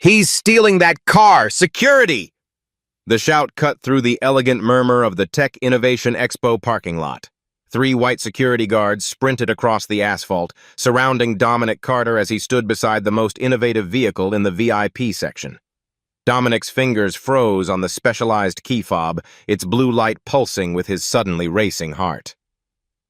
He's stealing that car! Security! The shout cut through the elegant murmur of the Tech Innovation Expo parking lot. 3 white security guards sprinted across the asphalt, surrounding Dominic Carter as he stood beside the most innovative vehicle in the VIP section. Dominic's fingers froze on the specialized key fob, its blue light pulsing with his suddenly racing heart.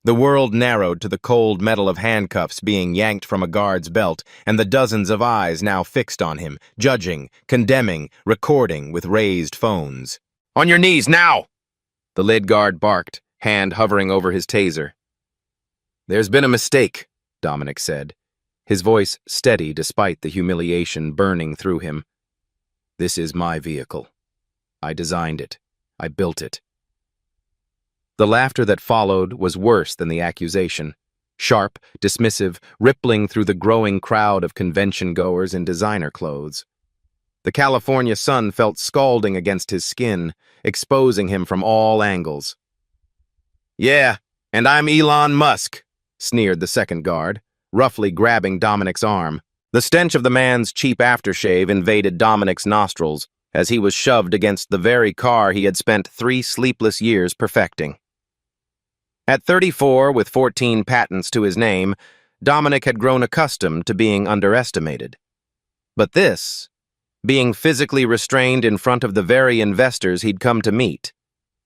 The world narrowed to the cold metal of handcuffs being yanked from a guard's belt and the dozens of eyes now fixed on him, judging, condemning, recording with raised phones. "On your knees, now!" The lid guard barked, hand hovering over his taser. "There's been a mistake," Dominic said, his voice steady despite the humiliation burning through him. "This is my vehicle. I designed it. I built it." The laughter that followed was worse than the accusation. Sharp, dismissive, rippling through the growing crowd of convention-goers in designer clothes. The California sun felt scalding against his skin, exposing him from all angles. "Yeah, and I'm Elon Musk," sneered the second guard, roughly grabbing Dominic's arm. The stench of the man's cheap aftershave invaded Dominic's nostrils as he was shoved against the very car he had spent 3 sleepless years perfecting. At 34, with 14 patents to his name, Dominic had grown accustomed to being underestimated. But this, being physically restrained in front of the very investors he'd come to meet,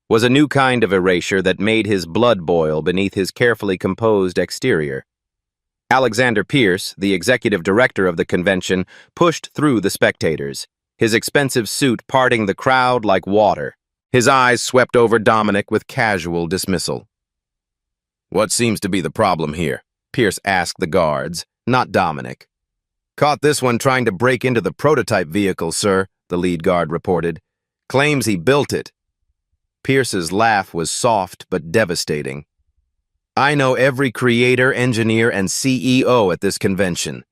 was a new kind of erasure that made his blood boil beneath his carefully composed exterior. Alexander Pierce, the executive director of the convention, pushed through the spectators, his expensive suit parting the crowd like water. His eyes swept over Dominic with casual dismissal. "What seems to be the problem here?" Pierce asked the guards, not Dominic. "Caught this one trying to break into the prototype vehicle, sir," the lead guard reported. "Claims he built it." Pierce's laugh was soft but devastating. "I know every creator, engineer, and CEO at this convention,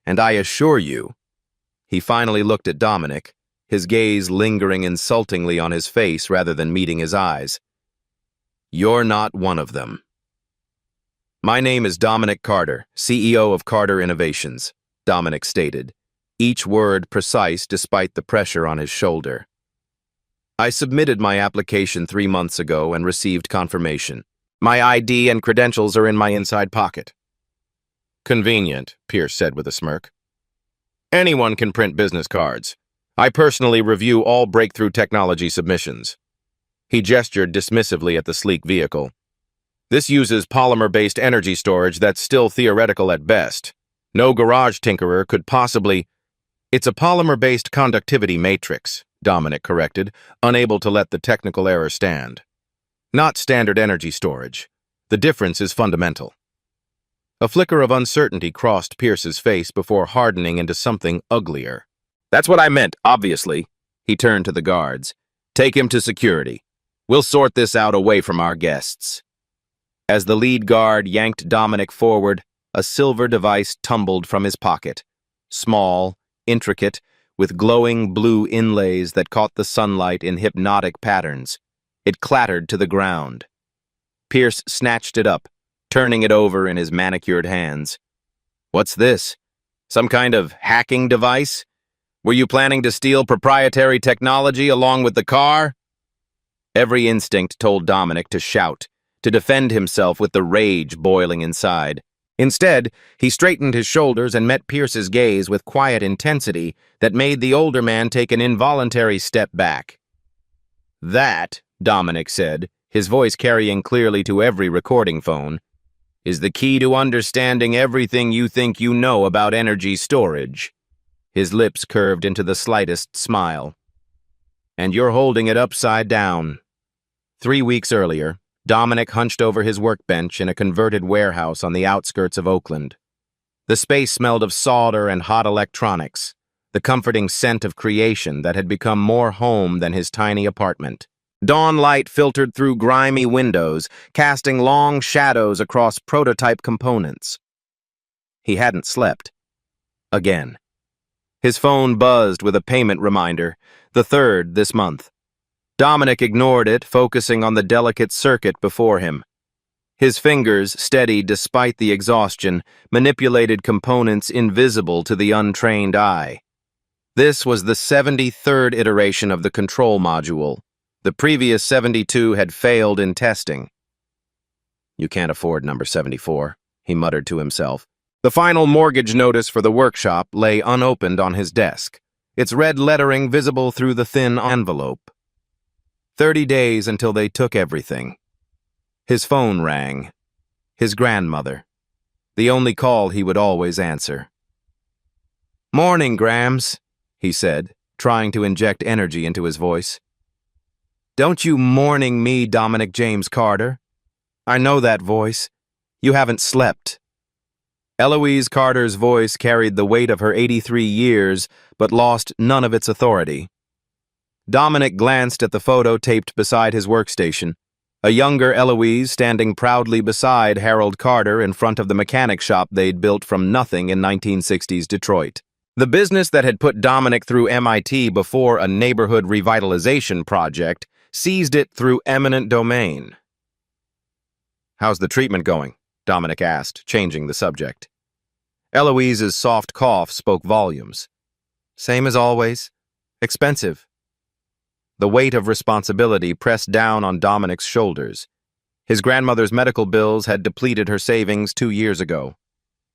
and I assure you—" He finally looked at Dominic, his gaze lingering insultingly on his face rather than meeting his eyes. "You're not one of them." "My name is Dominic Carter, CEO of Carter Innovations," Dominic stated, each word precise despite the pressure on his shoulder. "I submitted my application 3 months ago and received confirmation. My ID and credentials are in my inside pocket." "Convenient," Pierce said with a smirk. "Anyone can print business cards. I personally review all breakthrough technology submissions." He gestured dismissively at the sleek vehicle. "This uses polymer-based energy storage that's still theoretical at best. No garage tinkerer could possibly—" "It's a polymer-based conductivity matrix," Dominic corrected, unable to let the technical error stand. "Not standard energy storage. The difference is fundamental." A flicker of uncertainty crossed Pierce's face before hardening into something uglier. "That's what I meant, obviously." He turned to the guards. "Take him to security. We'll sort this out away from our guests." As the lead guard yanked Dominic forward, a silver device tumbled from his pocket. Small, intricate, with glowing blue inlays that caught the sunlight in hypnotic patterns. It clattered to the ground. Pierce snatched it up, turning it over in his manicured hands. "What's this? Some kind of hacking device? Were you planning to steal proprietary technology along with the car?" Every instinct told Dominic to shout, to defend himself with the rage boiling inside. Instead, he straightened his shoulders and met Pierce's gaze with quiet intensity that made the older man take an involuntary step back. "That," Dominic said, his voice carrying clearly to every recording phone, "is the key to understanding everything you think you know about energy storage." His lips curved into the slightest smile. "And you're holding it upside down." 3 weeks earlier, Dominic hunched over his workbench in a converted warehouse on the outskirts of Oakland. The space smelled of solder and hot electronics, the comforting scent of creation that had become more home than his tiny apartment. Dawn light filtered through grimy windows, casting long shadows across prototype components. He hadn't slept. Again. His phone buzzed with a payment reminder, the 3rd this month. Dominic ignored it, focusing on the delicate circuit before him. His fingers, steady despite the exhaustion, manipulated components invisible to the untrained eye. This was the 73rd iteration of the control module. The previous 72 had failed in testing. "You can't afford number 74, he muttered to himself. The final mortgage notice for the workshop lay unopened on his desk, its red lettering visible through the thin envelope. 30 days until they took everything. His phone rang. His grandmother. The only call he would always answer. "Morning, Grams," he said, trying to inject energy into his voice. "Don't you morning me, Dominic James Carter. I know that voice. You haven't slept." Eloise Carter's voice carried the weight of her 83 years, but lost none of its authority. Dominic glanced at the photo taped beside his workstation, a younger Eloise standing proudly beside Harold Carter in front of the mechanic shop they'd built from nothing in 1960s Detroit. The business that had put Dominic through MIT before a neighborhood revitalization project seized it through eminent domain. "How's the treatment going?" Dominic asked, changing the subject. Eloise's soft cough spoke volumes. "Same as always. Expensive." The weight of responsibility pressed down on Dominic's shoulders. His grandmother's medical bills had depleted her savings 2 years ago.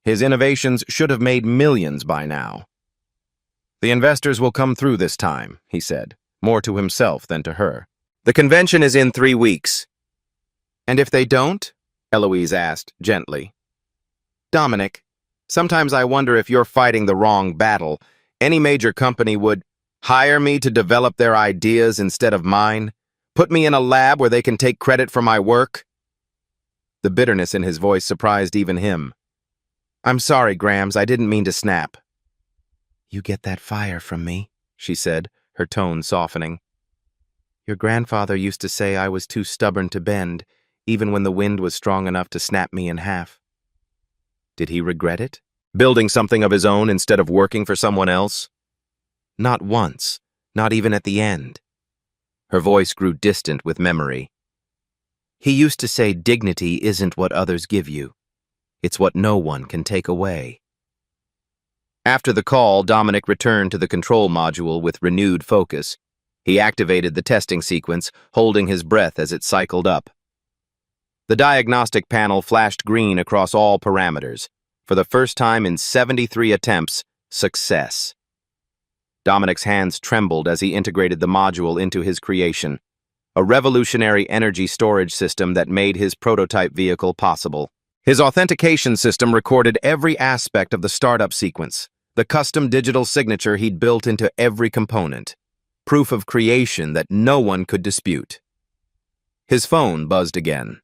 His innovations should have made millions by now. "The investors will come through this time," he said, more to himself than to her. "The convention is in 3 weeks." "And if they don't?" Eloise asked, gently. "Dominic, sometimes I wonder if you're fighting the wrong battle. Any major company would hire me to develop their ideas instead of mine, put me in a lab where they can take credit for my work." The bitterness in his voice surprised even him. "I'm sorry, Grams, I didn't mean to snap." "You get that fire from me," she said, her tone softening. "Your grandfather used to say I was too stubborn to bend, even when the wind was strong enough to snap me in half." Did he regret it? Building something of his own instead of working for someone else? Not once, not even at the end. Her voice grew distant with memory. "He used to say dignity isn't what others give you. It's what no one can take away." After the call, Dominic returned to the control module with renewed focus. He activated the testing sequence, holding his breath as it cycled up. The diagnostic panel flashed green across all parameters. For the first time in 73 attempts, success. Dominic's hands trembled as he integrated the module into his creation, a revolutionary energy storage system that made his prototype vehicle possible. His authentication system recorded every aspect of the startup sequence, the custom digital signature he'd built into every component, proof of creation that no one could dispute. His phone buzzed again.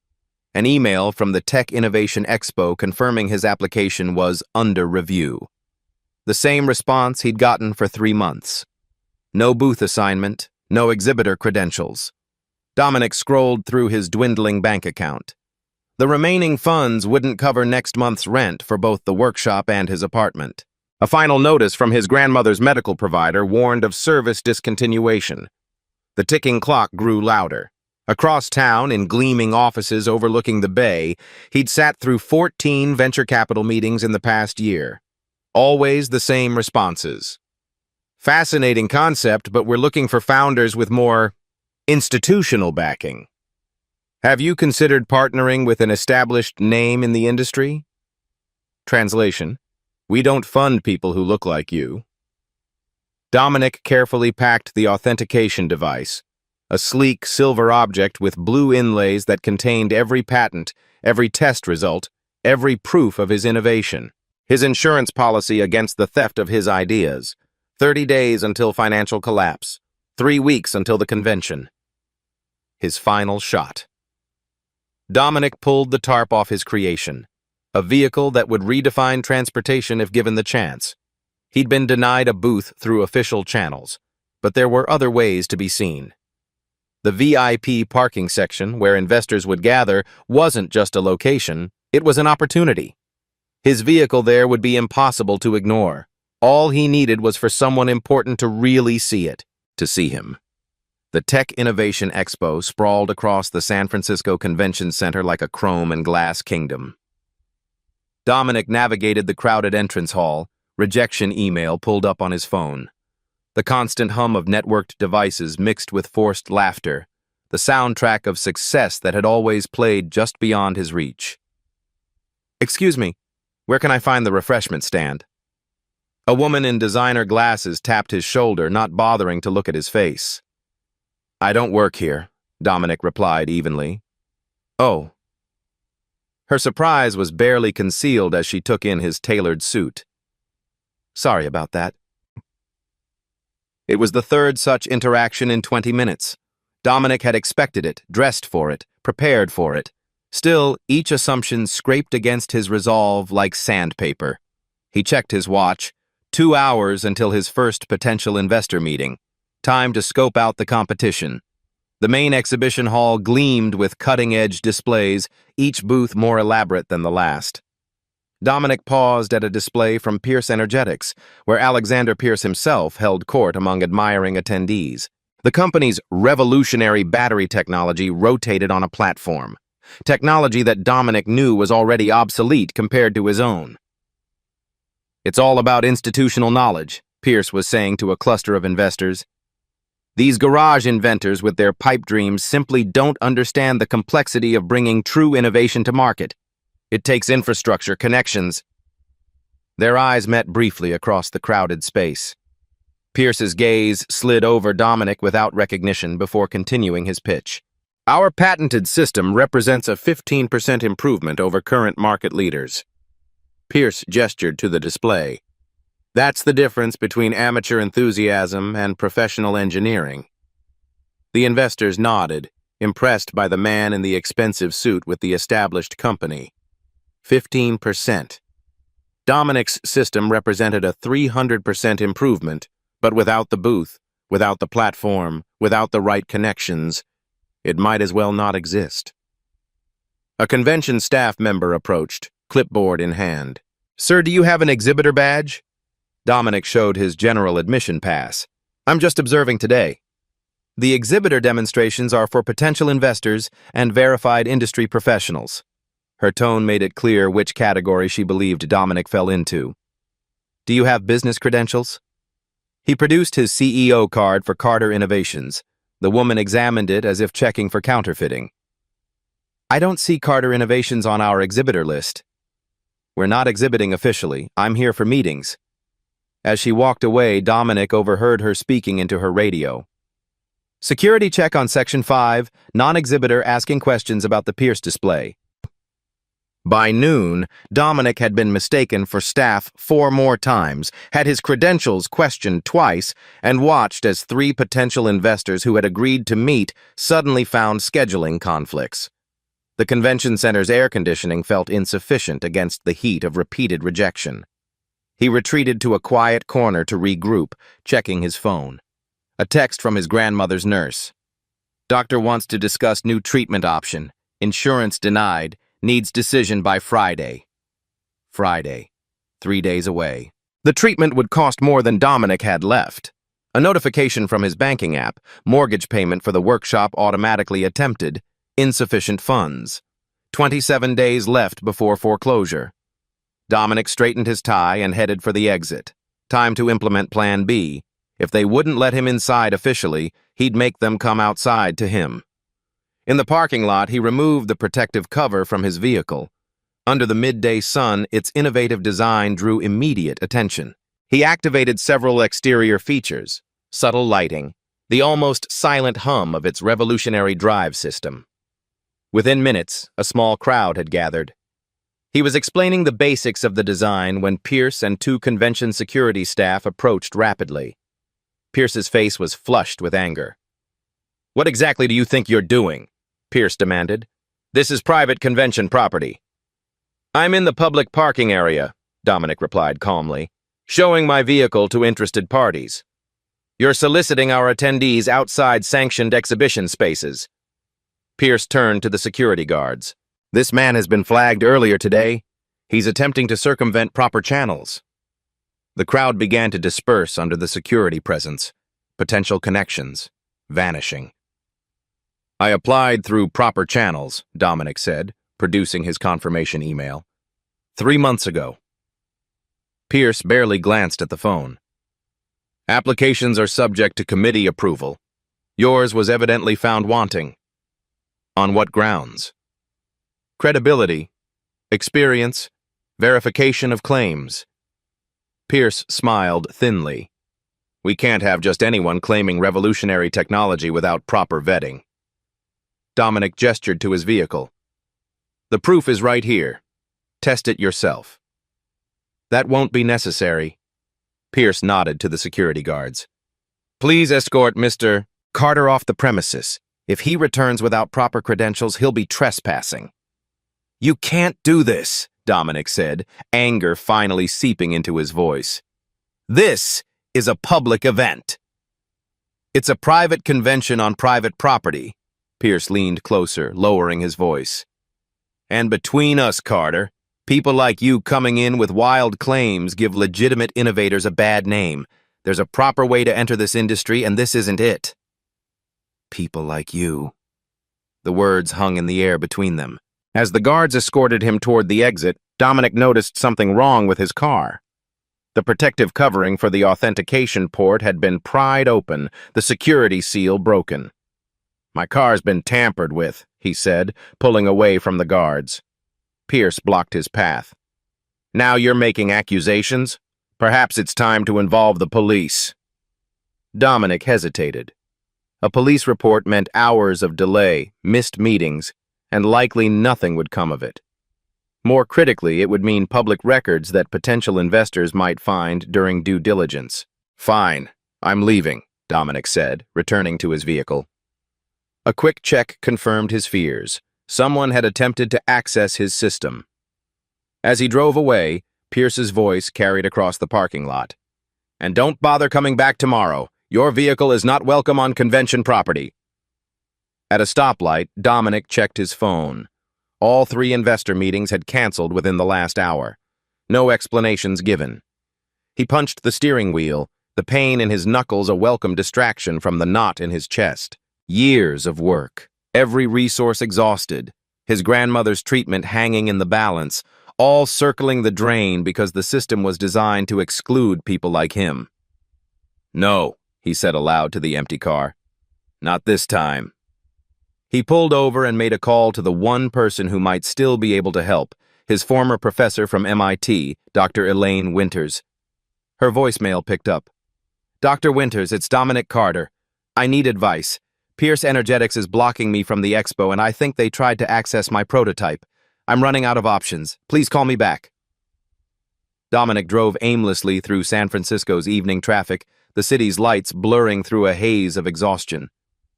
An email from the Tech Innovation Expo confirming his application was under review. The same response he'd gotten for 3 months. No booth assignment, no exhibitor credentials. Dominic scrolled through his dwindling bank account. The remaining funds wouldn't cover next month's rent for both the workshop and his apartment. A final notice from his grandmother's medical provider warned of service discontinuation. The ticking clock grew louder. Across town, in gleaming offices overlooking the bay, he'd sat through 14 venture capital meetings in the past year. Always the same responses. "Fascinating concept, but we're looking for founders with more institutional backing. Have you considered partnering with an established name in the industry?" Translation: "We don't fund people who look like you." Dominic carefully packed the authentication device, a sleek silver object with blue inlays that contained every patent, every test result, every proof of his innovation. His insurance policy against the theft of his ideas. 30 days until financial collapse. 3 weeks until the convention. His final shot. Dominic pulled the tarp off his creation, a vehicle that would redefine transportation if given the chance. He'd been denied a booth through official channels, but there were other ways to be seen. The VIP parking section, where investors would gather, wasn't just a location, it was an opportunity. His vehicle there would be impossible to ignore. All he needed was for someone important to really see it, to see him. The Tech Innovation Expo sprawled across the San Francisco Convention Center like a chrome and glass kingdom. Dominic navigated the crowded entrance hall, rejection email pulled up on his phone. The constant hum of networked devices mixed with forced laughter, the soundtrack of success that had always played just beyond his reach. "Excuse me, where can I find the refreshment stand?" A woman in designer glasses tapped his shoulder, not bothering to look at his face. "I don't work here," Dominic replied evenly. "Oh." Her surprise was barely concealed as she took in his tailored suit. "Sorry about that." It was the third such interaction in 20 minutes. Dominic had expected it, dressed for it, prepared for it. Still, each assumption scraped against his resolve like sandpaper. He checked his watch. 2 hours until his first potential investor meeting. Time to scope out the competition. The main exhibition hall gleamed with cutting-edge displays, each booth more elaborate than the last. Dominic paused at a display from Pierce Energetics, where Alexander Pierce himself held court among admiring attendees. The company's revolutionary battery technology rotated on a platform. Technology that Dominic knew was already obsolete compared to his own. "It's all about institutional knowledge," Pierce was saying to a cluster of investors. "These garage inventors with their pipe dreams simply don't understand the complexity of bringing true innovation to market. It takes infrastructure, connections." Their eyes met briefly across the crowded space. Pierce's gaze slid over Dominic without recognition before continuing his pitch. "Our patented system represents a 15% improvement over current market leaders." Pierce gestured to the display. "That's the difference between amateur enthusiasm and professional engineering." The investors nodded, impressed by the man in the expensive suit with the established company. 15%. Dominic's system represented a 300% improvement, but without the booth, without the platform, without the right connections, it might as well not exist. A convention staff member approached, clipboard in hand. "Sir, do you have an exhibitor badge?" Dominic showed his general admission pass. "I'm just observing today." "The exhibitor demonstrations are for potential investors and verified industry professionals." Her tone made it clear which category she believed Dominic fell into. "Do you have business credentials?" He produced his CEO card for Carter Innovations. The woman examined it as if checking for counterfeiting. "I don't see Carter Innovations on our exhibitor list." "We're not exhibiting officially. I'm here for meetings." As she walked away, Dominic overheard her speaking into her radio. "Security check on Section 5, non-exhibitor asking questions about the Pierce display." By noon, Dominic had been mistaken for staff 4 more times, had his credentials questioned twice, and watched as 3 potential investors who had agreed to meet suddenly found scheduling conflicts. The convention center's air conditioning felt insufficient against the heat of repeated rejection. He retreated to a quiet corner to regroup, checking his phone. A text from his grandmother's nurse. "Doctor wants to discuss new treatment option. Insurance denied. Needs decision by Friday." Friday. 3 days away. The treatment would cost more than Dominic had left. A notification from his banking app. Mortgage payment for the workshop automatically attempted. Insufficient funds. 27 days left before foreclosure. Dominic straightened his tie and headed for the exit. Time to implement Plan B. If they wouldn't let him inside officially, he'd make them come outside to him. In the parking lot, he removed the protective cover from his vehicle. Under the midday sun, its innovative design drew immediate attention. He activated several exterior features, subtle lighting, the almost silent hum of its revolutionary drive system. Within minutes, a small crowd had gathered. He was explaining the basics of the design when Pierce and 2 convention security staff approached rapidly. Pierce's face was flushed with anger. "What exactly do you think you're doing?" Pierce demanded. "This is private convention property." "I'm in the public parking area," Dominic replied calmly, "showing my vehicle to interested parties. You're soliciting our attendees outside sanctioned exhibition spaces." Pierce turned to the security guards. "This man has been flagged earlier today. He's attempting to circumvent proper channels." The crowd began to disperse under the security presence, potential connections vanishing. "I applied through proper channels," Dominic said, producing his confirmation email. 3 months ago. Pierce barely glanced at the phone. Applications are subject to committee approval. Yours was evidently found wanting. On what grounds? Credibility, experience, verification of claims. Pierce smiled thinly. We can't have just anyone claiming revolutionary technology without proper vetting. Dominic gestured to his vehicle. The proof is right here. Test it yourself. That won't be necessary. Pierce nodded to the security guards. Please escort Mr. Carter off the premises. If he returns without proper credentials, he'll be trespassing. You can't do this, Dominic said, anger finally seeping into his voice. This is a public event. It's a private convention on private property. Pierce leaned closer, lowering his voice. And between us, Carter, people like you coming in with wild claims give legitimate innovators a bad name. There's a proper way to enter this industry, and this isn't it. People like you. The words hung in the air between them. As the guards escorted him toward the exit, Dominic noticed something wrong with his car. The protective covering for the authentication port had been pried open, the security seal broken. My car's been tampered with, he said, pulling away from the guards. Pierce blocked his path. Now you're making accusations? Perhaps it's time to involve the police. Dominic hesitated. A police report meant hours of delay, missed meetings, and likely nothing would come of it. More critically, it would mean public records that potential investors might find during due diligence. Fine, I'm leaving, Dominic said, returning to his vehicle. A quick check confirmed his fears. Someone had attempted to access his system. As he drove away, Pierce's voice carried across the parking lot. And don't bother coming back tomorrow. Your vehicle is not welcome on convention property. At a stoplight, Dominic checked his phone. All 3 investor meetings had canceled within the last hour. No explanations given. He punched the steering wheel, the pain in his knuckles a welcome distraction from the knot in his chest. Years of work, every resource exhausted, his grandmother's treatment hanging in the balance, all circling the drain because the system was designed to exclude people like him. No, he said aloud to the empty car. Not this time. He pulled over and made a call to the one person who might still be able to help, his former professor from MIT, Dr. Elaine Winters. Her voicemail picked up. Dr. Winters, it's Dominic Carter. I need advice. Pierce Energetics is blocking me from the expo, and I think they tried to access my prototype. I'm running out of options. Please call me back. Dominic drove aimlessly through San Francisco's evening traffic, the city's lights blurring through a haze of exhaustion.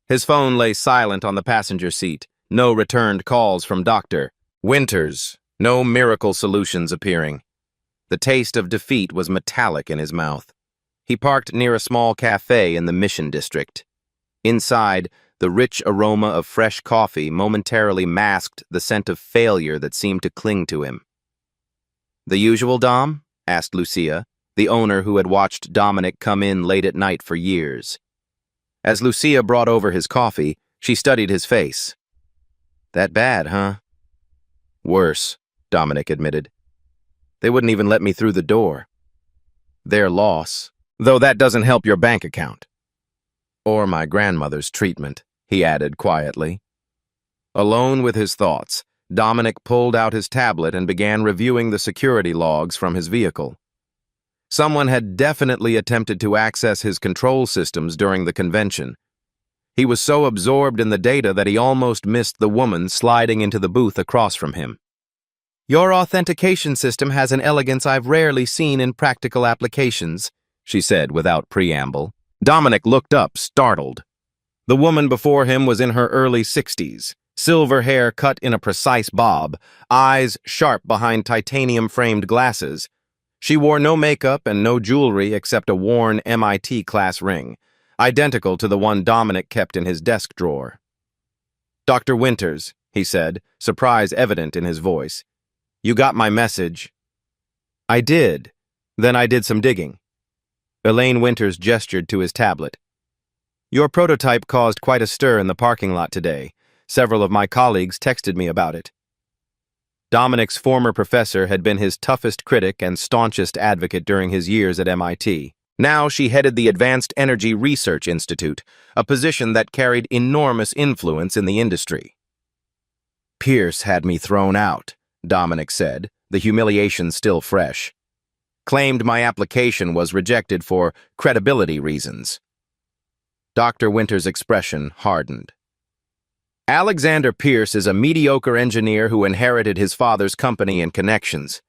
His phone lay silent on the passenger seat. No returned calls from Dr. Winters. No miracle solutions appearing. The taste of defeat was metallic in his mouth. He parked near a small cafe in the Mission District. Inside, the rich aroma of fresh coffee momentarily masked the scent of failure that seemed to cling to him. The usual, Dom? Asked Lucia, the owner who had watched Dominic come in late at night for years. As Lucia brought over his coffee, she studied his face. That bad, huh? Worse, Dominic admitted. They wouldn't even let me through the door. Their loss, though that doesn't help your bank account. Or my grandmother's treatment, he added quietly. Alone with his thoughts, Dominic pulled out his tablet and began reviewing the security logs from his vehicle. Someone had definitely attempted to access his control systems during the convention. He was so absorbed in the data that he almost missed the woman sliding into the booth across from him. Your authentication system has an elegance I've rarely seen in practical applications, she said without preamble. Dominic looked up, startled. The woman before him was in her early 60s, silver hair cut in a precise bob, eyes sharp behind titanium-framed glasses. She wore no makeup and no jewelry except a worn MIT-class ring, identical to the one Dominic kept in his desk drawer. Dr. Winters, he said, surprise evident in his voice. You got my message. I did. Then I did some digging. Elaine Winters gestured to his tablet. Your prototype caused quite a stir in the parking lot today. Several of my colleagues texted me about it. Dominic's former professor had been his toughest critic and staunchest advocate during his years at MIT. Now she headed the Advanced Energy Research Institute, a position that carried enormous influence in the industry. "Pierce had me thrown out," Dominic said, the humiliation still fresh. "Claimed my application was rejected for credibility reasons." Dr. Winter's expression hardened. "Alexander Pierce is a mediocre engineer who inherited his father's company and connections.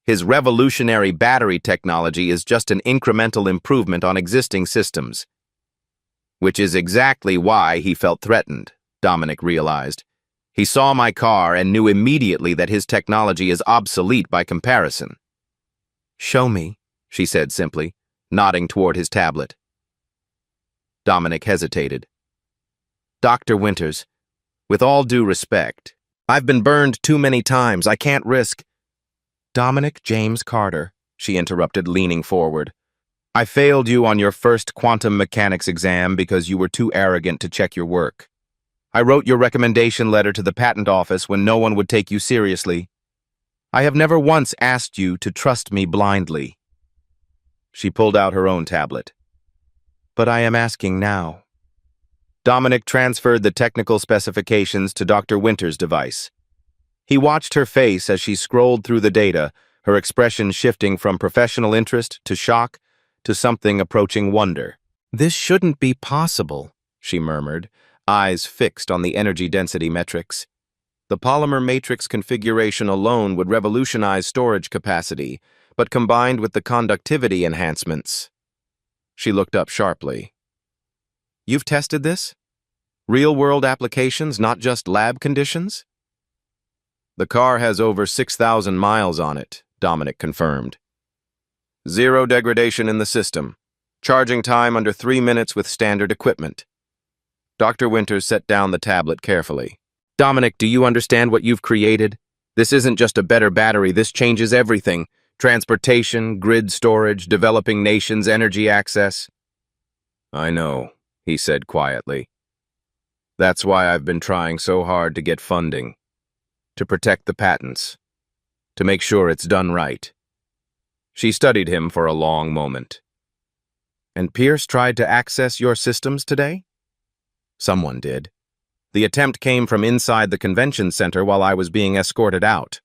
His revolutionary battery technology is just an incremental improvement on existing systems." Which is exactly why he felt threatened, Dominic realized. He saw my car and knew immediately that his technology is obsolete by comparison. "Show me," she said simply, nodding toward his tablet. Dominic hesitated. "Dr. Winters, with all due respect, I've been burned too many times. I can't risk—" "Dominic James Carter," she interrupted, leaning forward. "I failed you on your first quantum mechanics exam because you were too arrogant to check your work. I wrote your recommendation letter to the patent office when no one would take you seriously. I have never once asked you to trust me blindly." She pulled out her own tablet. "But I am asking now." Dominic transferred the technical specifications to Dr. Winter's device. He watched her face as she scrolled through the data, her expression shifting from professional interest to shock to something approaching wonder. "This shouldn't be possible," she murmured, eyes fixed on the energy density metrics. "The polymer matrix configuration alone would revolutionize storage capacity, but combined with the conductivity enhancements—" She looked up sharply. "You've tested this? Real-world applications, not just lab conditions?" "The car has over 6,000 miles on it," Dominic confirmed. "Zero degradation in the system. Charging time under 3 minutes with standard equipment." Dr. Winters set down the tablet carefully. "Dominic, do you understand what you've created? This isn't just a better battery, this changes everything. Transportation, grid storage, developing nations' energy access." "I know," he said quietly. "That's why I've been trying so hard to get funding. To protect the patents. To make sure it's done right." She studied him for a long moment. "And Pierce tried to access your systems today?" "Someone did. The attempt came from inside the convention center while I was being escorted out."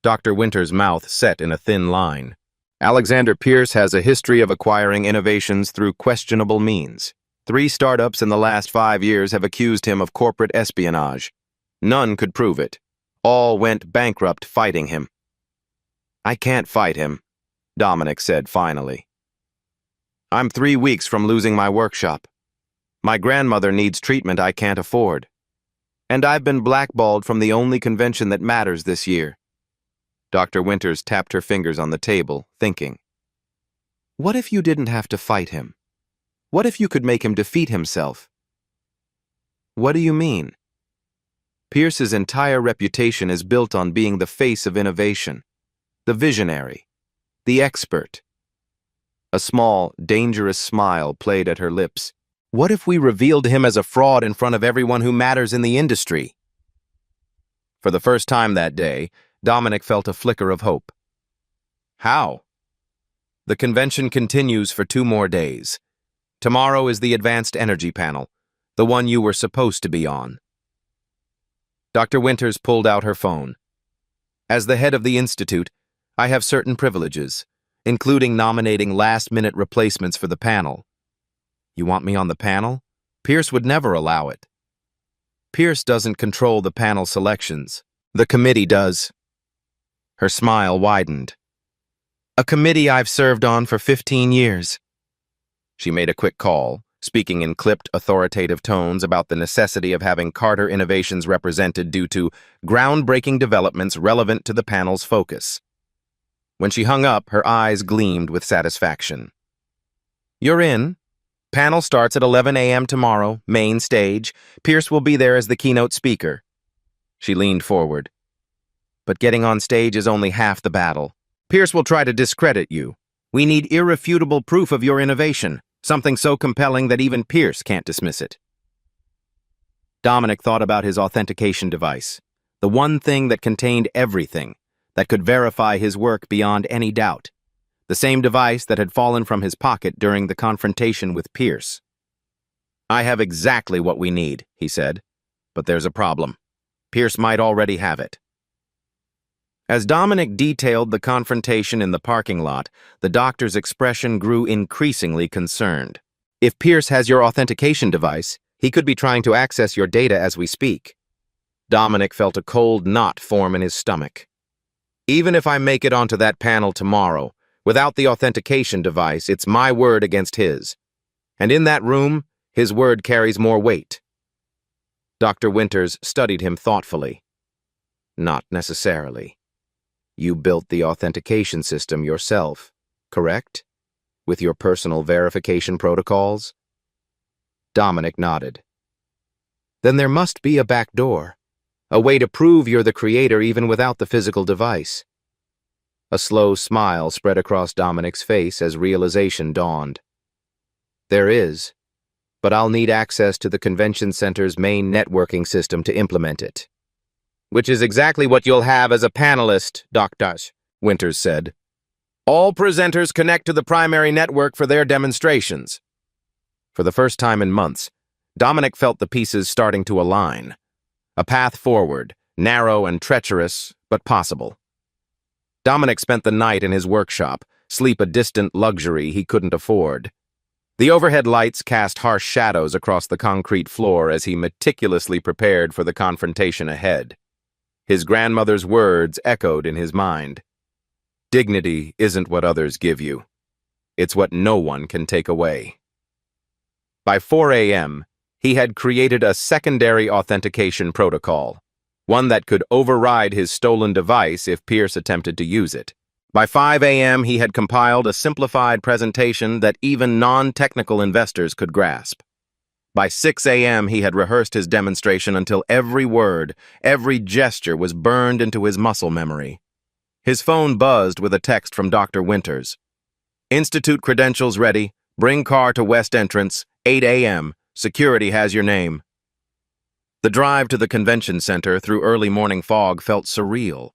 Dr. Winter's mouth set in a thin line. "Alexander Pierce has a history of acquiring innovations through questionable means. 3 startups in the last 5 years have accused him of corporate espionage. None could prove it. All went bankrupt fighting him." "I can't fight him," Dominic said finally. "I'm 3 weeks from losing my workshop. My grandmother needs treatment I can't afford. And I've been blackballed from the only convention that matters this year." Dr. Winters tapped her fingers on the table, thinking. "What if you didn't have to fight him? What if you could make him defeat himself?" "What do you mean?" "Pierce's entire reputation is built on being the face of innovation, the visionary, the expert." A small, dangerous smile played at her lips. "What if we revealed him as a fraud in front of everyone who matters in the industry?" For the first time that day, Dominic felt a flicker of hope. "How?" "The convention continues for 2 more days. Tomorrow is the Advanced Energy Panel, the one you were supposed to be on." Dr. Winters pulled out her phone. "As the head of the institute, I have certain privileges, including nominating last-minute replacements for the panel." "You want me on the panel?" "Pierce would never allow it." "Pierce doesn't control the panel selections. The committee does." Her smile widened. "A committee I've served on for 15 years. She made a quick call, speaking in clipped, authoritative tones about the necessity of having Carter Innovations represented due to groundbreaking developments relevant to the panel's focus. When she hung up, her eyes gleamed with satisfaction. "You're in. Panel starts at 11 a.m. tomorrow, main stage. Pierce will be there as the keynote speaker." She leaned forward. "But getting on stage is only half the battle. Pierce will try to discredit you. We need irrefutable proof of your innovation, something so compelling that even Pierce can't dismiss it." Dominic thought about his authentication device, the one thing that contained everything, that could verify his work beyond any doubt. the same device that had fallen from his pocket during the confrontation with Pierce. "I have exactly what we need," he said, "but there's a problem. Pierce might already have it." As Dominic detailed the confrontation in the parking lot, the doctor's expression grew increasingly concerned. "If Pierce has your authentication device, he could be trying to access your data as we speak." Dominic felt a cold knot form in his stomach. "Even if I make it onto that panel tomorrow, without the authentication device, it's my word against his. And in that room, his word carries more weight." Dr. Winters studied him thoughtfully. "Not necessarily. You built the authentication system yourself, correct? With your personal verification protocols?" Dominic nodded. "Then there must be a back door, a way to prove you're the creator even without the physical device." A slow smile spread across Dominic's face as realization dawned. "There is, but I'll need access to the convention center's main networking system to implement it." "Which is exactly what you'll have as a panelist, Dr. Winters said. "All presenters connect to the primary network for their demonstrations." For the first time in months, Dominic felt the pieces starting to align. A path forward, narrow and treacherous, but possible. Dominic spent the night in his workshop, sleep a distant luxury he couldn't afford. The overhead lights cast harsh shadows across the concrete floor as he meticulously prepared for the confrontation ahead. His grandmother's words echoed in his mind. "Dignity isn't what others give you. It's what no one can take away." By 4 a.m., he had created a secondary authentication protocol, one that could override his stolen device if Pierce attempted to use it. By 5 a.m., he had compiled a simplified presentation that even non-technical investors could grasp. By 6 a.m., he had rehearsed his demonstration until every word, every gesture was burned into his muscle memory. His phone buzzed with a text from Dr. Winters. "Institute credentials ready. Bring car to West Entrance, 8 a.m. Security has your name." The drive to the convention center through early morning fog felt surreal.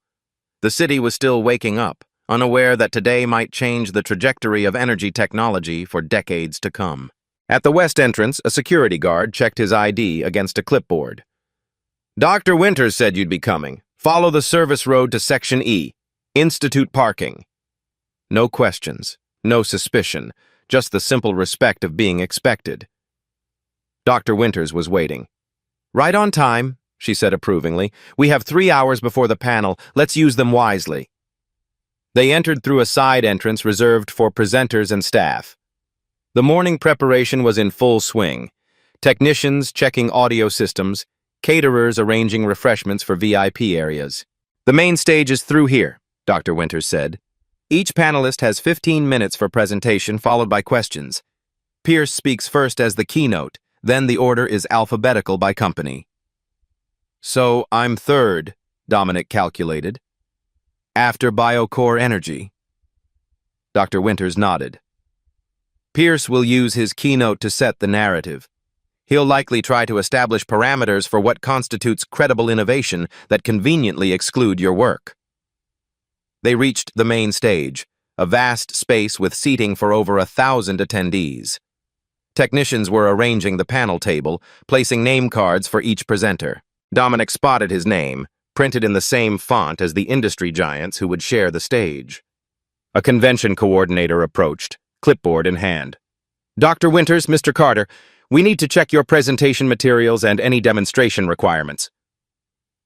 The city was still waking up, unaware that today might change the trajectory of energy technology for decades to come. At the West Entrance, a security guard checked his ID against a clipboard. "Dr. Winters said you'd be coming. Follow the service road to Section E. Institute parking." No questions, no suspicion, just the simple respect of being expected. Dr. Winters was waiting. "Right on time," she said approvingly. "We have 3 hours before the panel. Let's use them wisely." They entered through a side entrance reserved for presenters and staff. The morning preparation was in full swing. Technicians checking audio systems, caterers arranging refreshments for VIP areas. "The main stage is through here," Dr. Winters said. "Each panelist has 15 minutes for presentation, followed by questions. Pierce speaks first as the keynote, then the order is alphabetical by company." "So I'm third," Dominic calculated. "After BioCore Energy." Dr. Winters nodded. "Pierce will use his keynote to set the narrative. He'll likely try to establish parameters for what constitutes credible innovation that conveniently exclude your work." They reached the main stage, a vast space with seating for over 1,000 attendees. Technicians were arranging the panel table, placing name cards for each presenter. Dominic spotted his name, printed in the same font as the industry giants who would share the stage. A convention coordinator approached, clipboard in hand. "Dr. Winters, Mr. Carter, we need to check your presentation materials and any demonstration requirements."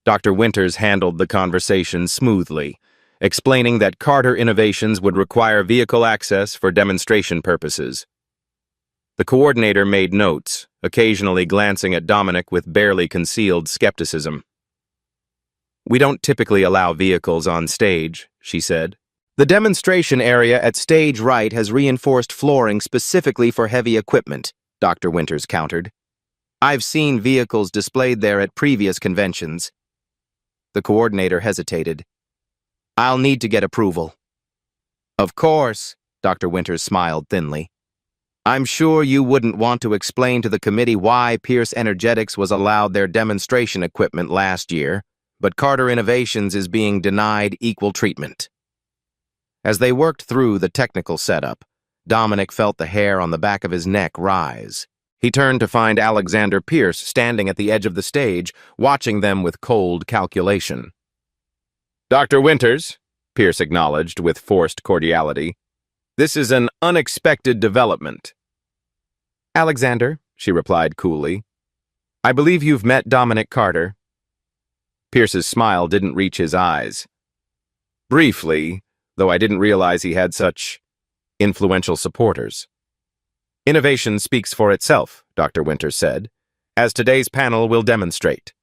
Dr. Winters handled the conversation smoothly, explaining that Carter Innovations would require vehicle access for demonstration purposes. The coordinator made notes, occasionally glancing at Dominic with barely concealed skepticism. "We don't typically allow vehicles on stage," she said. "The demonstration area at stage right has reinforced flooring specifically for heavy equipment," Dr. Winters countered. "I've seen vehicles displayed there at previous conventions." The coordinator hesitated. "I'll need to get approval." "Of course," Dr. Winters smiled thinly. "I'm sure you wouldn't want to explain to the committee why Pierce Energetics was allowed their demonstration equipment last year, but Carter Innovations is being denied equal treatment." As they worked through the technical setup, Dominic felt the hair on the back of his neck rise. He turned to find Alexander Pierce standing at the edge of the stage, watching them with cold calculation. "Dr. Winters," Pierce acknowledged with forced cordiality, "this is an unexpected development." "Alexander," she replied coolly, "I believe you've met Dominic Carter." Pierce's smile didn't reach his eyes. "Briefly, though I didn't realize he had such influential supporters." "Innovation speaks for itself," Dr. Winters said, "as today's panel will demonstrate."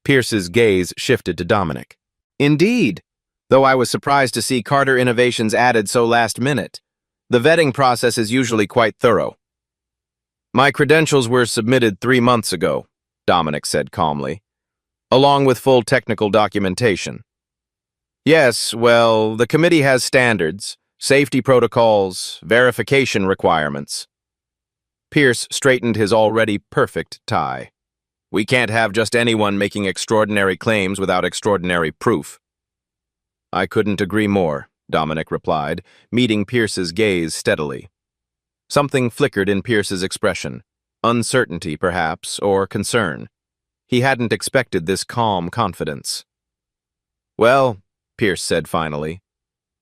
Pierce's gaze shifted to Dominic. "Indeed, though I was surprised to see Carter Innovations added so last minute. The vetting process is usually quite thorough." "My credentials were submitted 3 months ago," Dominic said calmly, "along with full technical documentation." "Yes, well, the committee has standards, safety protocols, verification requirements." Pierce straightened his already perfect tie. "We can't have just anyone making extraordinary claims without extraordinary proof." "I couldn't agree more," Dominic replied, meeting Pierce's gaze steadily. Something flickered in Pierce's expression, uncertainty perhaps, or concern. He hadn't expected this calm confidence. "Well," Pierce said finally,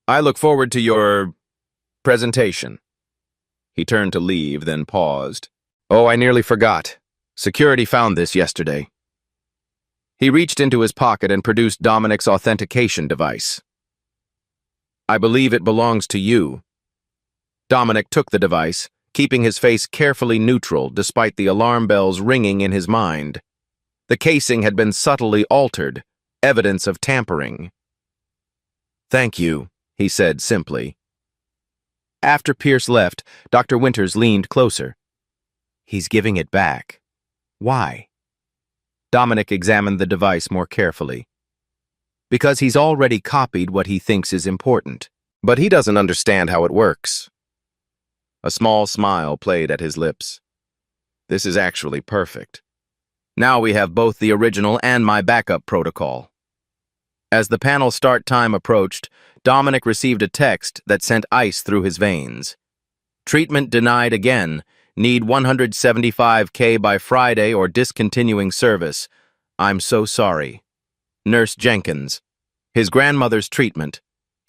"I look forward to your presentation." He turned to leave, then paused. "Oh, I nearly forgot. Security found this yesterday." He reached into his pocket and produced Dominic's authentication device. "I believe it belongs to you." Dominic took the device, keeping his face carefully neutral despite the alarm bells ringing in his mind. The casing had been subtly altered, evidence of tampering. "Thank you," he said simply. After Pierce left, Dr. Winters leaned closer. "He's giving it back. Why?" Dominic examined the device more carefully. "Because he's already copied what he thinks is important, but he doesn't understand how it works." A small smile played at his lips. "This is actually perfect. Now we have both the original and my backup protocol." As the panel start time approached, Dominic received a text that sent ice through his veins. "Treatment denied again. Need 175K by Friday or discontinuing service. I'm so sorry. Nurse Jenkins." His grandmother's treatment.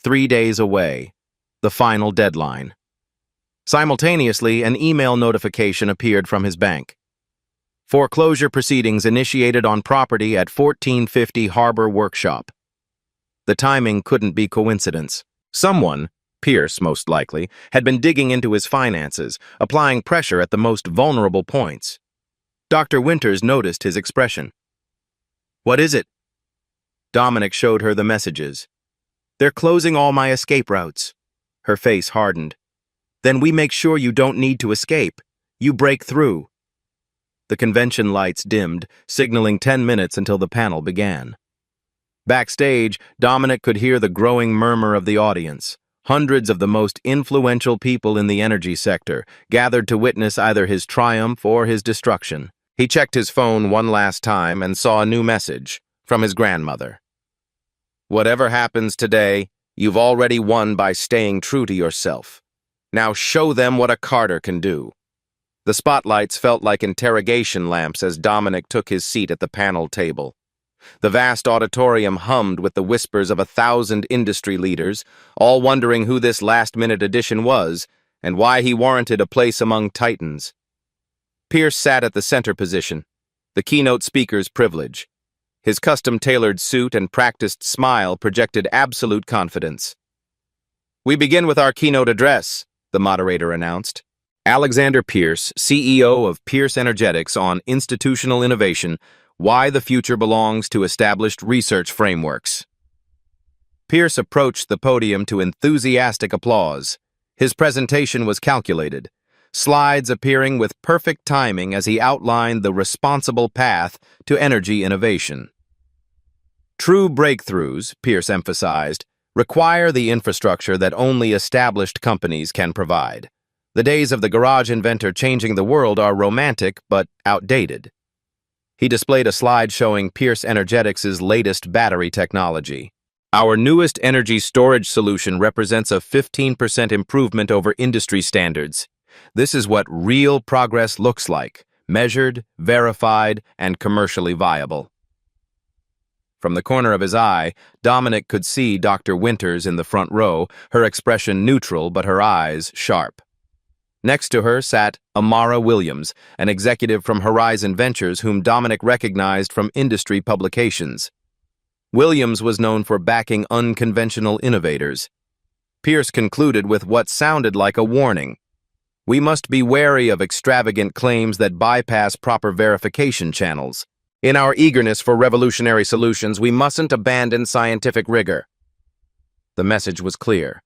3 days away. The final deadline. Simultaneously, an email notification appeared from his bank. Foreclosure proceedings initiated on property at 1450 Harbor Workshop. The timing couldn't be coincidence. Someone, Pierce most likely, had been digging into his finances, applying pressure at the most vulnerable points. Dr. Winters noticed his expression. "What is it?" Dominic showed her the messages. "They're closing all my escape routes." Her face hardened. "Then we make sure you don't need to escape. You break through." The convention lights dimmed, signaling 10 minutes until the panel began. Backstage, Dominic could hear the growing murmur of the audience. Hundreds of the most influential people in the energy sector gathered to witness either his triumph or his destruction. He checked his phone one last time and saw a new message from his grandmother. "Whatever happens today, you've already won by staying true to yourself. Now show them what a Carter can do." The spotlights felt like interrogation lamps as Dominic took his seat at the panel table. The vast auditorium hummed with the whispers of 1,000 industry leaders, all wondering who this last-minute addition was and why he warranted a place among titans. Pierce sat at the center position, the keynote speaker's privilege. His custom-tailored suit and practiced smile projected absolute confidence. "We begin with our keynote address," the moderator announced. Alexander Pierce, CEO of Pierce Energetics, on institutional innovation, why the future belongs to established research frameworks. Pierce approached the podium to enthusiastic applause. His presentation was calculated, slides appearing with perfect timing as he outlined the responsible path to energy innovation. True breakthroughs, Pierce emphasized, require the infrastructure that only established companies can provide. The days of the garage inventor changing the world are romantic but outdated. He displayed a slide showing Pierce Energetics' latest battery technology. Our newest energy storage solution represents a 15% improvement over industry standards. This is what real progress looks like, measured, verified, and commercially viable. From the corner of his eye, Dominic could see Dr. Winters in the front row, her expression neutral but her eyes sharp. Next to her sat Amara Williams, an executive from Horizon Ventures whom Dominic recognized from industry publications. Williams was known for backing unconventional innovators. Pierce concluded with what sounded like a warning. We must be wary of extravagant claims that bypass proper verification channels. In our eagerness for revolutionary solutions, we mustn't abandon scientific rigor. The message was clear.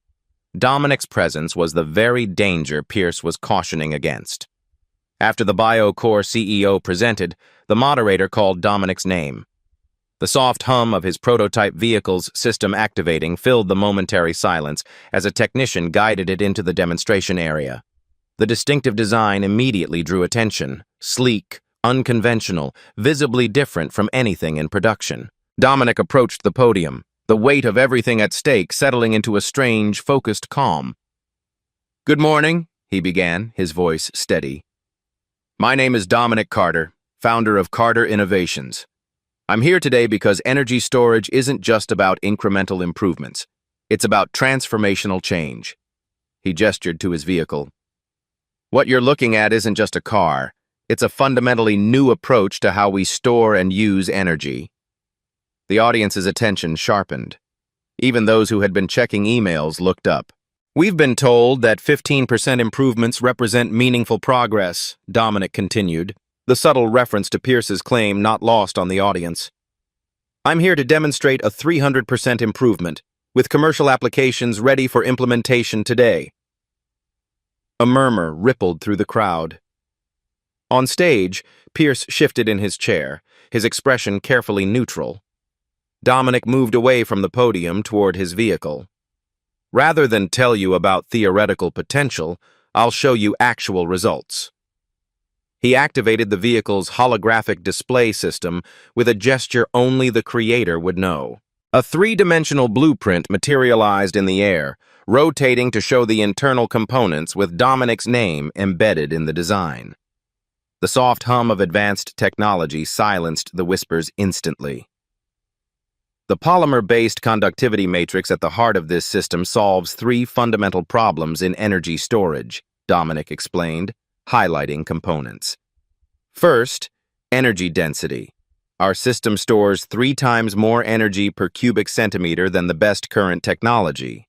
Dominic's presence was the very danger Pierce was cautioning against. After the BioCore CEO presented, the moderator called Dominic's name. The soft hum of his prototype vehicle's system activating filled the momentary silence as a technician guided it into the demonstration area. The distinctive design immediately drew attention, sleek, unconventional, visibly different from anything in production. Dominic approached the podium, the weight of everything at stake settling into a strange, focused calm. "Good morning," he began, his voice steady. "My name is Dominic Carter, founder of Carter Innovations. I'm here today because energy storage isn't just about incremental improvements. It's about transformational change." He gestured to his vehicle. "What you're looking at isn't just a car. It's a fundamentally new approach to how we store and use energy." The audience's attention sharpened. Even those who had been checking emails looked up. "We've been told that 15% improvements represent meaningful progress," Dominic continued, the subtle reference to Pierce's claim not lost on the audience. "I'm here to demonstrate a 300% improvement, with commercial applications ready for implementation today." A murmur rippled through the crowd. On stage, Pierce shifted in his chair, his expression carefully neutral. Dominic moved away from the podium toward his vehicle. "Rather than tell you about theoretical potential, I'll show you actual results." He activated the vehicle's holographic display system with a gesture only the creator would know. A three-dimensional blueprint materialized in the air, rotating to show the internal components with Dominic's name embedded in the design. The soft hum of advanced technology silenced the whispers instantly. The polymer-based conductivity matrix at the heart of this system solves three fundamental problems in energy storage, Dominic explained, highlighting components. First, energy density. Our system stores 3 times more energy per cubic centimeter than the best current technology.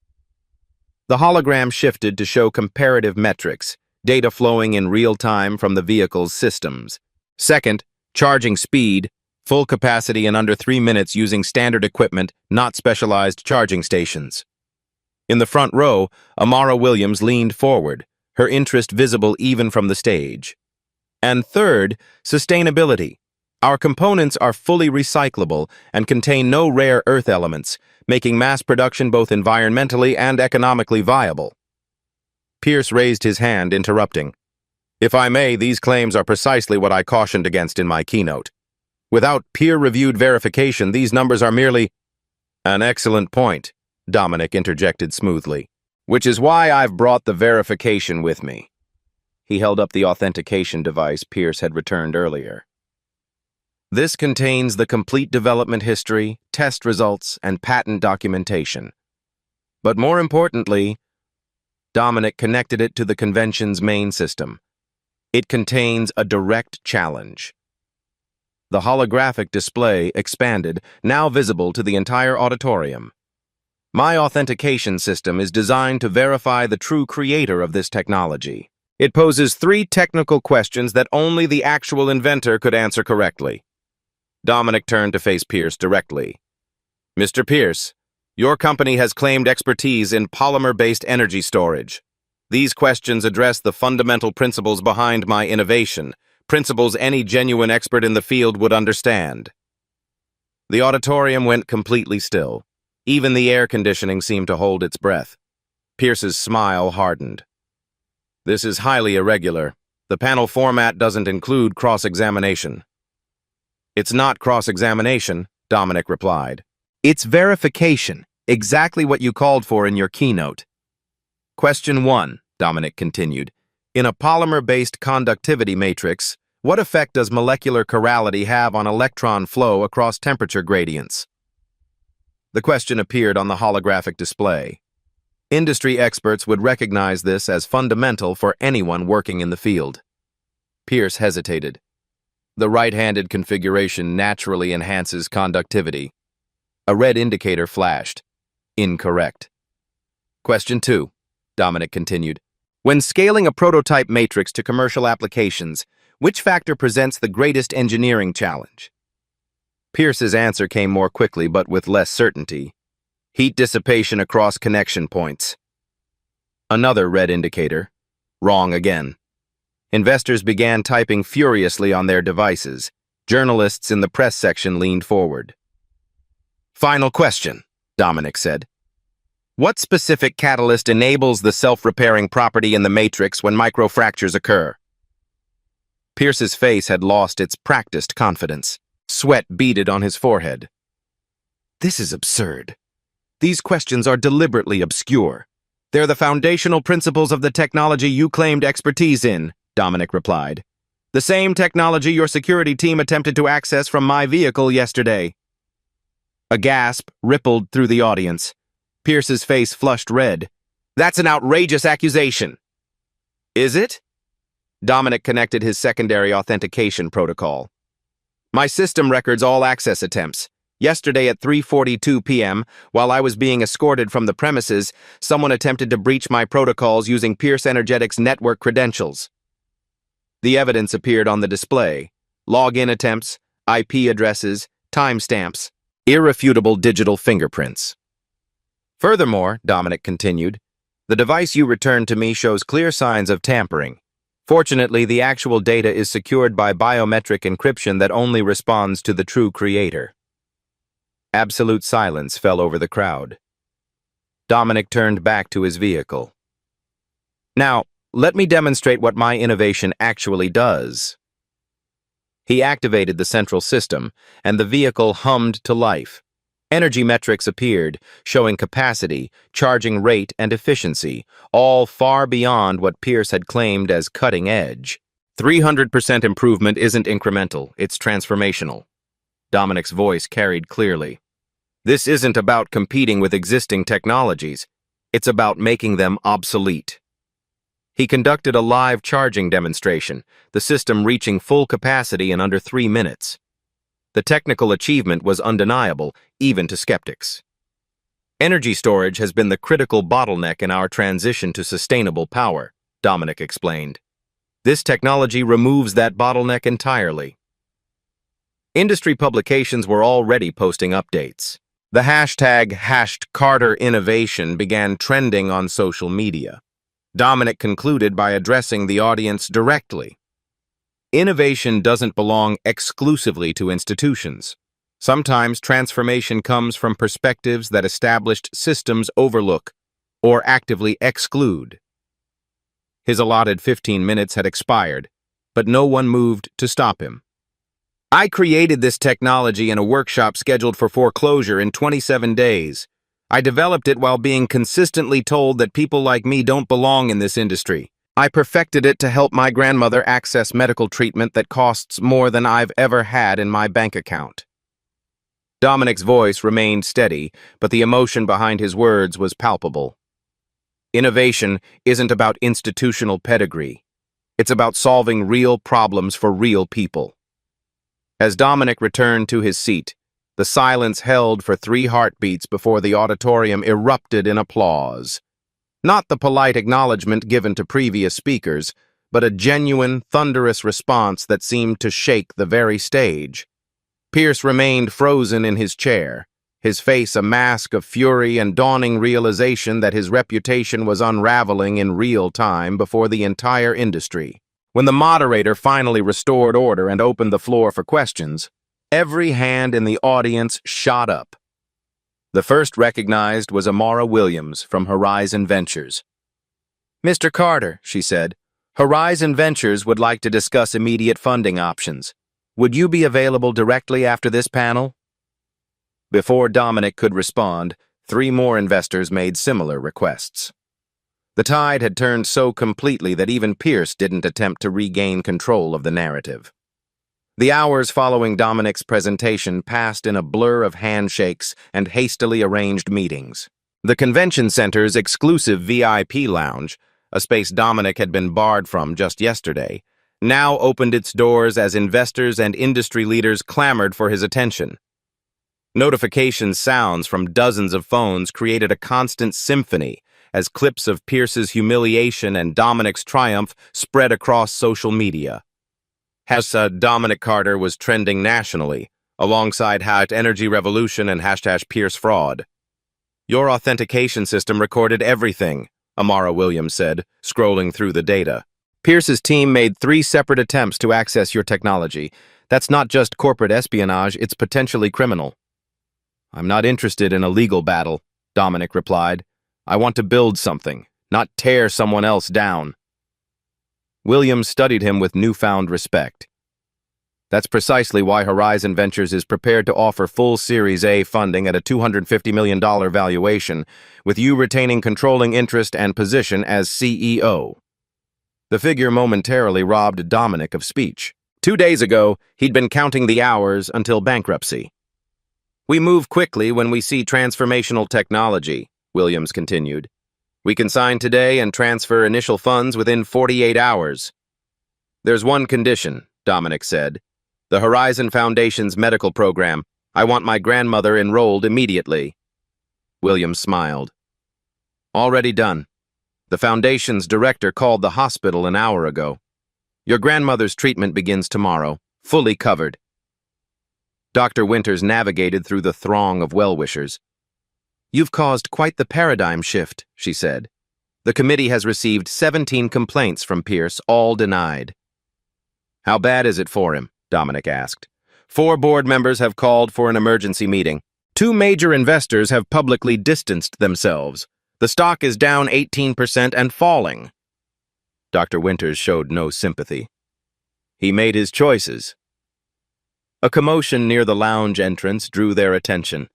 The hologram shifted to show comparative metrics, data flowing in real time from the vehicle's systems. Second, charging speed, full capacity in under 3 minutes using standard equipment, not specialized charging stations. In the front row, Amara Williams leaned forward, her interest visible even from the stage. And third, sustainability. Our components are fully recyclable and contain no rare earth elements, making mass production both environmentally and economically viable. Pierce raised his hand, interrupting. "If I may, these claims are precisely what I cautioned against in my keynote. Without peer-reviewed verification, these numbers are merely—" "An excellent point," Dominic interjected smoothly. "Which is why I've brought the verification with me." He held up the authentication device Pierce had returned earlier. "This contains the complete development history, test results, and patent documentation. But more importantly, Dominic connected it to the convention's main system. It contains a direct challenge." The holographic display expanded, now visible to the entire auditorium. "My authentication system is designed to verify the true creator of this technology. It poses 3 technical questions that only the actual inventor could answer correctly." Dominic turned to face Pierce directly. "Mr. Pierce, your company has claimed expertise in polymer-based energy storage. These questions address the fundamental principles behind my innovation, principles any genuine expert in the field would understand." The auditorium went completely still. Even the air conditioning seemed to hold its breath. Pierce's smile hardened. "This is highly irregular. The panel format doesn't include cross-examination." "It's not cross-examination," Dominic replied. "It's verification. Exactly what you called for in your keynote. Question 1, Dominic continued. In a polymer-based conductivity matrix, what effect does molecular chirality have on electron flow across temperature gradients? The question appeared on the holographic display. Industry experts would recognize this as fundamental for anyone working in the field. Pierce hesitated. The right-handed configuration naturally enhances conductivity. A red indicator flashed. Incorrect. Question 2, Dominic continued. When scaling a prototype matrix to commercial applications, which factor presents the greatest engineering challenge? Pierce's answer came more quickly but with less certainty. Heat dissipation across connection points. Another red indicator. Wrong again. Investors began typing furiously on their devices. Journalists in the press section leaned forward. Final question, Dominic said. What specific catalyst enables the self-repairing property in the matrix when microfractures occur? Pierce's face had lost its practiced confidence. Sweat beaded on his forehead. This is absurd. These questions are deliberately obscure. They're the foundational principles of the technology you claimed expertise in, Dominic replied. The same technology your security team attempted to access from my vehicle yesterday. A gasp rippled through the audience. Pierce's face flushed red. That's an outrageous accusation. Is it? Dominic connected his secondary authentication protocol. My system records all access attempts. Yesterday at 3:42 p.m., while I was being escorted from the premises, someone attempted to breach my protocols using Pierce Energetics network credentials. The evidence appeared on the display. Login attempts, IP addresses, timestamps, irrefutable digital fingerprints. Furthermore, Dominic continued, the device you returned to me shows clear signs of tampering. Fortunately, the actual data is secured by biometric encryption that only responds to the true creator. Absolute silence fell over the crowd. Dominic turned back to his vehicle. Now, let me demonstrate what my innovation actually does. He activated the central system, and the vehicle hummed to life. Energy metrics appeared, showing capacity, charging rate, and efficiency, all far beyond what Pierce had claimed as cutting edge. 300% improvement isn't incremental, it's transformational. Dominic's voice carried clearly. This isn't about competing with existing technologies. It's about making them obsolete. He conducted a live charging demonstration, the system reaching full capacity in under 3 minutes. The technical achievement was undeniable, even to skeptics. Energy storage has been the critical bottleneck in our transition to sustainable power, Dominic explained. This technology removes that bottleneck entirely. Industry publications were already posting updates. The hashtag #CarterInnovation began trending on social media. Dominic concluded by addressing the audience directly. Innovation doesn't belong exclusively to institutions. Sometimes transformation comes from perspectives that established systems overlook or actively exclude. His allotted 15 minutes had expired, but no one moved to stop him. I created this technology in a workshop scheduled for foreclosure in 27 days. I developed it while being consistently told that people like me don't belong in this industry. I perfected it to help my grandmother access medical treatment that costs more than I've ever had in my bank account. Dominic's voice remained steady, but the emotion behind his words was palpable. Innovation isn't about institutional pedigree. It's about solving real problems for real people. As Dominic returned to his seat, the silence held for 3 heartbeats before the auditorium erupted in applause. Not the polite acknowledgement given to previous speakers, but a genuine, thunderous response that seemed to shake the very stage. Pierce remained frozen in his chair, his face a mask of fury and dawning realization that his reputation was unraveling in real time before the entire industry. When the moderator finally restored order and opened the floor for questions, every hand in the audience shot up. The first recognized was Amara Williams from Horizon Ventures. Mr. Carter, she said, Horizon Ventures would like to discuss immediate funding options. Would you be available directly after this panel? Before Dominic could respond, 3 more investors made similar requests. The tide had turned so completely that even Pierce didn't attempt to regain control of the narrative. The hours following Dominic's presentation passed in a blur of handshakes and hastily arranged meetings. The convention center's exclusive VIP lounge, a space Dominic had been barred from just yesterday, now opened its doors as investors and industry leaders clamored for his attention. Notification sounds from dozens of phones created a constant symphony as clips of Pierce's humiliation and Dominic's triumph spread across social media. Dominic Carter was trending nationally, alongside #Energy Revolution and #Pierce Fraud. Your authentication system recorded everything, Amara Williams said, scrolling through the data. Pierce's team made 3 separate attempts to access your technology. That's not just corporate espionage, it's potentially criminal. I'm not interested in a legal battle, Dominic replied. I want to build something, not tear someone else down. Williams studied him with newfound respect. That's precisely why Horizon Ventures is prepared to offer full Series A funding at a $250 million valuation, with you retaining controlling interest and position as CEO. The figure momentarily robbed Dominic of speech. 2 days ago, he'd been counting the hours until bankruptcy. We move quickly when we see transformational technology, Williams continued. We can sign today and transfer initial funds within 48 hours. There's one condition, Dominic said. The Horizon Foundation's medical program. I want my grandmother enrolled immediately. Williams smiled. Already done. The Foundation's director called the hospital an hour ago. Your grandmother's treatment begins tomorrow, fully covered. Dr. Winters navigated through the throng of well-wishers. You've caused quite the paradigm shift, she said. The committee has received 17 complaints from Pierce, all denied. How bad is it for him? Dominic asked. 4 board members have called for an emergency meeting. 2 major investors have publicly distanced themselves. The stock is down 18% and falling. Dr. Winters showed no sympathy. He made his choices. A commotion near the lounge entrance drew their attention.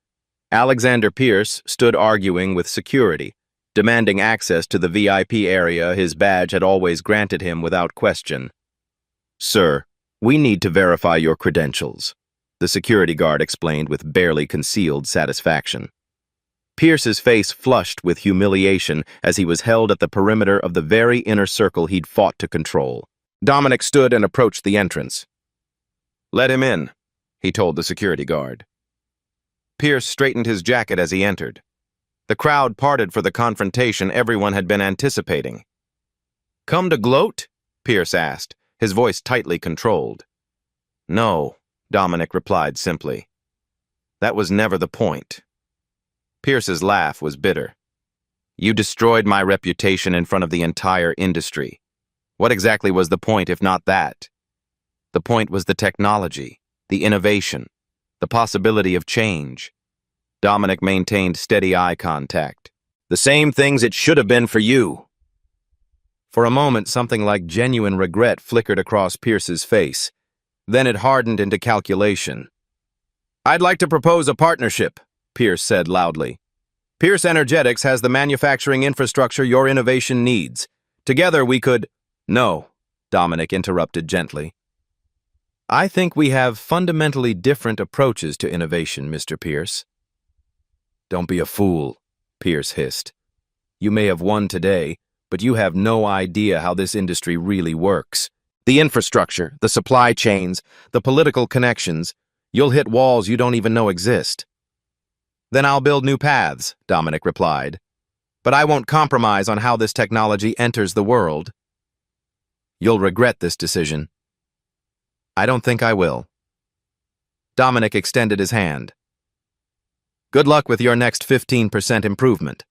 Alexander Pierce stood arguing with security, demanding access to the VIP area his badge had always granted him without question. Sir, we need to verify your credentials, the security guard explained with barely concealed satisfaction. Pierce's face flushed with humiliation as he was held at the perimeter of the very inner circle he'd fought to control. Dominic stood and approached the entrance. Let him in, he told the security guard. Pierce straightened his jacket as he entered. The crowd parted for the confrontation everyone had been anticipating. Come to gloat? Pierce asked, his voice tightly controlled. No, Dominic replied simply. That was never the point. Pierce's laugh was bitter. You destroyed my reputation in front of the entire industry. What exactly was the point if not that? The point was the technology, the innovation, the possibility of change. Dominic maintained steady eye contact. The same things it should have been for you. For a moment, something like genuine regret flickered across Pierce's face. Then it hardened into calculation. I'd like to propose a partnership, Pierce said loudly. Pierce Energetics has the manufacturing infrastructure your innovation needs. Together we could— No, Dominic interrupted gently. I think we have fundamentally different approaches to innovation, Mr. Pierce. Don't be a fool, Pierce hissed. You may have won today, but you have no idea how this industry really works. The infrastructure, the supply chains, the political connections, you'll hit walls you don't even know exist. Then I'll build new paths, Dominic replied. But I won't compromise on how this technology enters the world. You'll regret this decision. I don't think I will. Dominic extended his hand. Good luck with your next 15% improvement.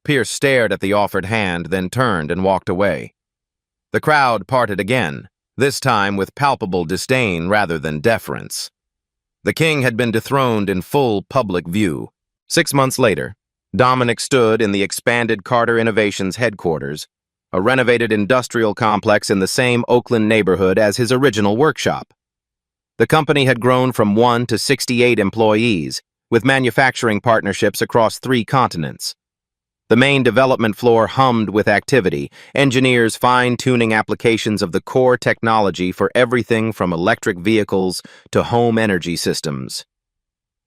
Pierce stared at the offered hand, then turned and walked away. The crowd parted again, this time with palpable disdain rather than deference. The king had been dethroned in full public view. 6 months later, Dominic stood in the expanded Carter Innovations headquarters, a renovated industrial complex in the same Oakland neighborhood as his original workshop. The company had grown from 1 to 68 employees, with manufacturing partnerships across 3 continents. The main development floor hummed with activity, engineers fine-tuning applications of the core technology for everything from electric vehicles to home energy systems.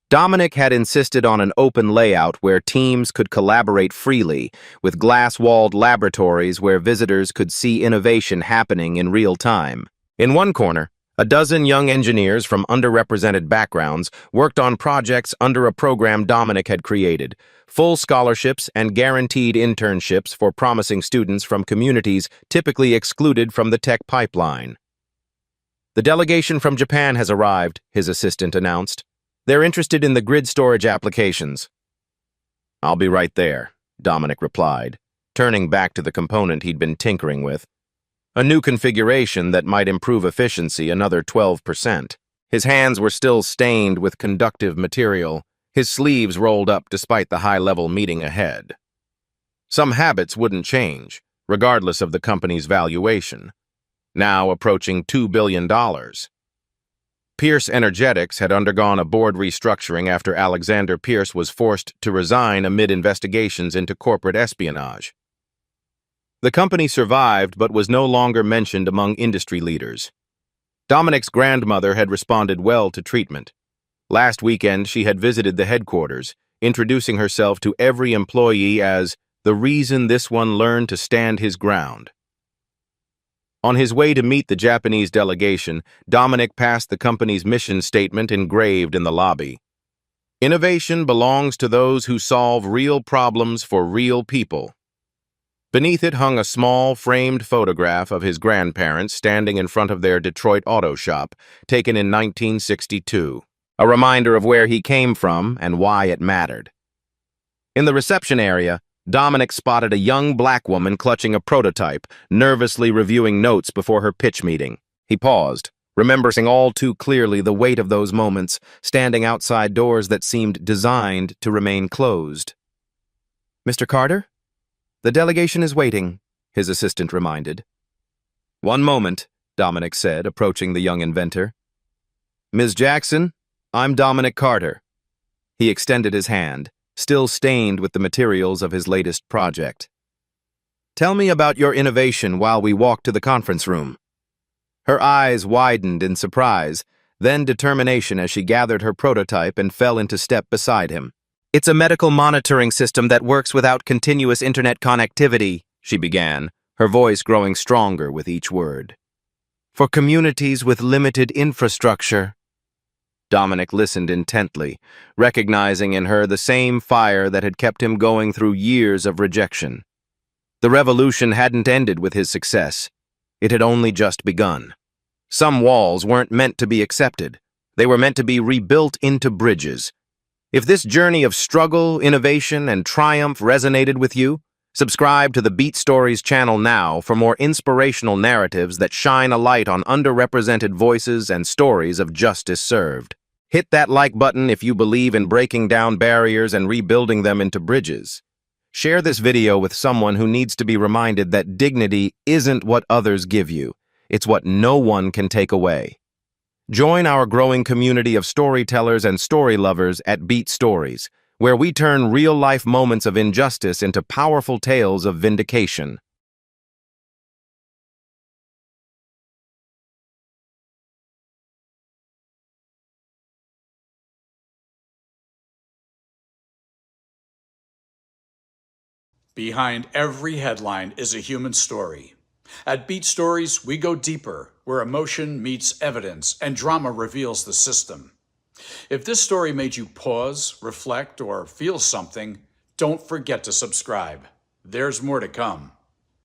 Dominic had insisted on an open layout where teams could collaborate freely, with glass-walled laboratories where visitors could see innovation happening in real time. In one corner, a dozen young engineers from underrepresented backgrounds worked on projects under a program Dominic had created, full scholarships and guaranteed internships for promising students from communities typically excluded from the tech pipeline. "The delegation from Japan has arrived," his assistant announced. "They're interested in the grid storage applications." "I'll be right there," Dominic replied, turning back to the component he'd been tinkering with. A new configuration that might improve efficiency another 12%. His hands were still stained with conductive material, his sleeves rolled up despite the high-level meeting ahead. Some habits wouldn't change, regardless of the company's valuation, now approaching $2 billion. Pierce Energetics had undergone a board restructuring after Alexander Pierce was forced to resign amid investigations into corporate espionage. The company survived but was no longer mentioned among industry leaders. Dominic's grandmother had responded well to treatment. Last weekend, she had visited the headquarters, introducing herself to every employee as the reason this one learned to stand his ground. On his way to meet the Japanese delegation, Dominic passed the company's mission statement engraved in the lobby. "Innovation belongs to those who solve real problems for real people." Beneath it hung a small, framed photograph of his grandparents standing in front of their Detroit auto shop, taken in 1962, a reminder of where he came from and why it mattered. In the reception area, Dominic spotted a young black woman clutching a prototype, nervously reviewing notes before her pitch meeting. He paused, remembering all too clearly the weight of those moments, standing outside doors that seemed designed to remain closed. "Mr. Carter? The delegation is waiting," his assistant reminded. "One moment," Dominic said, approaching the young inventor. "Ms. Jackson, I'm Dominic Carter." He extended his hand, still stained with the materials of his latest project. "Tell me about your innovation while we walk to the conference room." Her eyes widened in surprise, then determination as she gathered her prototype and fell into step beside him. "It's a medical monitoring system that works without continuous internet connectivity," she began, her voice growing stronger with each word. "For communities with limited infrastructure." Dominic listened intently, recognizing in her the same fire that had kept him going through years of rejection. The revolution hadn't ended with his success. It had only just begun. Some walls weren't meant to be accepted. They were meant to be rebuilt into bridges. If this journey of struggle, innovation, and triumph resonated with you, subscribe to the Beat Stories channel now for more inspirational narratives that shine a light on underrepresented voices and stories of justice served. Hit that like button if you believe in breaking down barriers and rebuilding them into bridges. Share this video with someone who needs to be reminded that dignity isn't what others give you. It's what no one can take away. Join our growing community of storytellers and story lovers at Beat Stories, where we turn real-life moments of injustice into powerful tales of vindication. Behind every headline is a human story. At Beat Stories, we go deeper, where emotion meets evidence and drama reveals the system. If this story made you pause, reflect, or feel something, don't forget to subscribe. There's more to come.